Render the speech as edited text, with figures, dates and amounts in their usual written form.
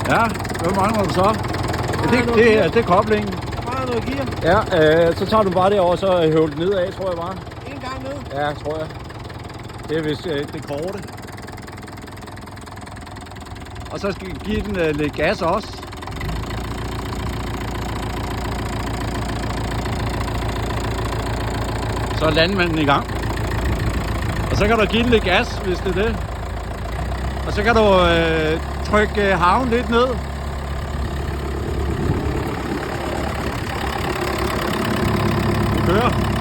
Ja, hvad mangler du så? Det er koblingen. Der mangler noget gear. Ja, så tager du bare det over, så høvl det nedad, tror jeg bare. En gang ned. Ja, tror jeg. Det er vist det korte. Og så skal vi give den lidt gas også. Så er landmanden i gang. Og så kan du give den lidt gas, hvis det er det. Og så kan du trykke haven lidt ned. Du kører.